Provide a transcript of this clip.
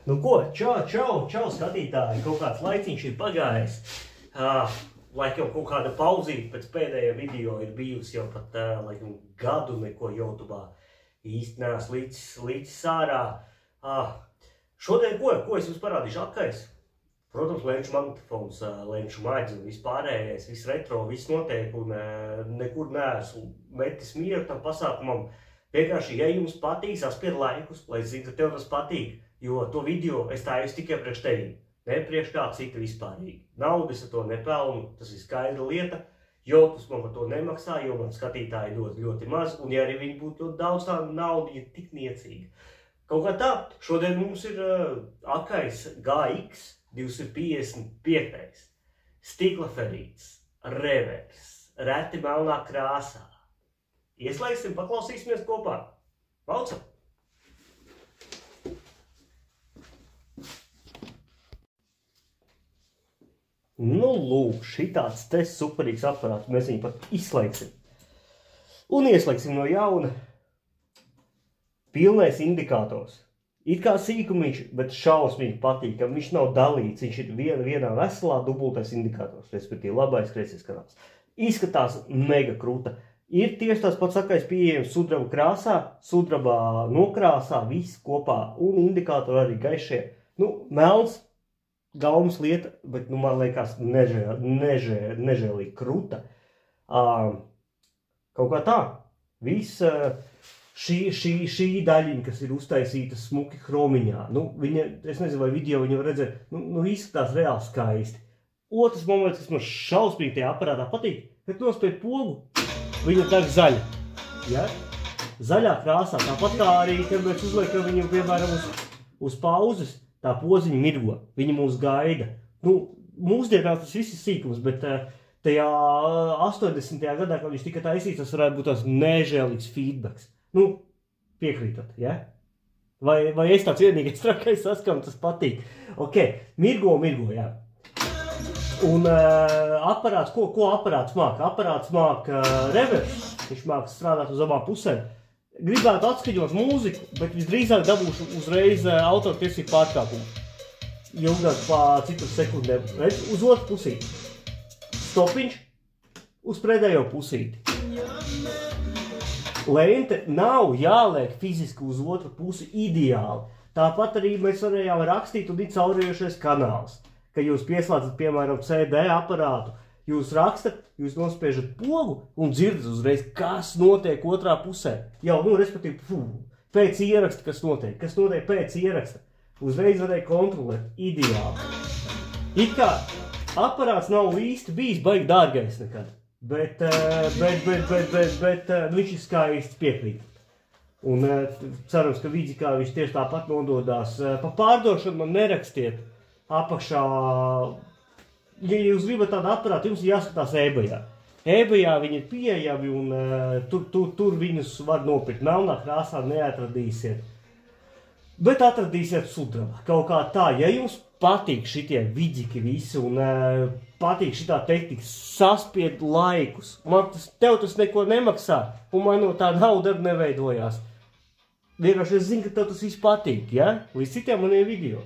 Nu ko, čau, skatītāji, kaut kāds laiciņš ir pagājis. Laikam kaut kāda pauzīte pēc pēdējā video ir bijusi jau pat laikam gadu neko YouTube'ā īsti neesmu līdz ārā. Šodien ko es jums parādīšu apkais? Protams, lenču magnetofons, lenču maģi un vispārējais, viss retro, viss notiek un nekur neesmu metis mieru tam pasākumam. Vienkārši, ja jums patīk, saspied laikus, lai zinu, ka tev tas patīk, jo to video es tāju tikai priekš tevi, ne priekš kā cita vispārīgi. Naudu es ar to nepelnu, tas ir skaidra lieta, YouTube man par to nemaksā, jo man skatītāji dod ļoti maz, un ja arī viņi būtu ļoti daudz, tā nauda ir tik niecīga. Kaut kā tā, šodien mums ir akais GX 255, stikla ferīts, revers, reti melnā krāsā. Ieslēgsim, paklausīsimies kopā. Paucam! Nu, lūk, šitāds te superīgs aparāts. Mēs viņu pat izslēgsim. Un ieslēgsim no jauna. Pilnais indikators. It kā sīkumiņš, bet šausmīgi patīkam. Viņš nav dalīts. Viņš ir vienā veselā dubultais indikators. Respektīvi, labais kreisais kanāls. Izskatās mega kruta. Ir tieši tās pats sakais pieejams sudraba krāsā, sudrabā nokrāsā, viss kopā. Un indikātori arī gaišie. Nu, melns, gaumas lieta, bet, nu, man liekas, nežēlīgi kruta. Kaut kā tā. Viss šī daļiņa, kas ir uztaisīta smuki chromiņā. Nu, viņa, es nezinu, vai video viņa var redzēt, nu, izskatās reāli skaisti. Otrs moments, kas man šausmīgi tajā aparātā patīk, kad nospēj pogu. Viņa tā zaļa, ja? Zaļā krāsā, tāpat kā arī, kad mēs uzliekam viņu, piemēram, uz pauzes, tā poziņa mirgo, viņa mūs gaida. Nu, mūsdienās tas viss ir sīkums, bet tajā 80. gadā, kad viņš tika taisīts, tas varētu būt tās nežēlīgs feedbacks. Nu, piekrītat, ja? Vai es tāds vienīgais trakais saskam, tas patīk. Ok, mirgo, jā. Un aparāts, ko aparāts māk? Aparāts māk revers, viņš māk strādāt uz abām pusēm. Gribētu atskaņot mūziku, bet visdrīzāk dabūšu uzreiz autortiesību pārkāpumu. Ilgāk pa citu sekundēm. Redz, uz otru pusīti. Stopiņš uz predējo pusīti. Lente nav jāliek fiziski uz otru pusi ideāli. Tāpat arī mēs varējām rakstīt un ir caurējošais kanāls. Kad jūs pieslēdzat, piemēram, CD aparātu, jūs rakstat, jūs nospiežat pogu un dzirdat uzreiz, kas notiek otrā pusē. Jau, nu, respektīvi, pēc ieraksta, kas notiek pēc ieraksta. Uzreiz varēja kontrolēt, ideāli. It kā aparāts nav īsti bijis baigi dārgais nekad, bet viņš ir skaists piekrīt. Un cerams, ka Vidzikā viņš tieši tāpat nododās. Pa pārdošanu man nerakstiet. Apakšā, ja jūs gribat tādu aparātu, jums ir jāskatās eBayā. eBayā viņi ir pieejami un tur viņus var nopirkt. Melnā krāsā neatradīsiet. Bet atradīsiet sudrabā. Kaut kā tā, ja jums patīk šitie vidziki visi un patīk šitā tehnika, saspied laikus. Tev tas neko nemaksā un man no tā nauda neveidojās. Vienkārši es zinu, ka tev tas viss patīk, ja? Līdz citiem maniem video.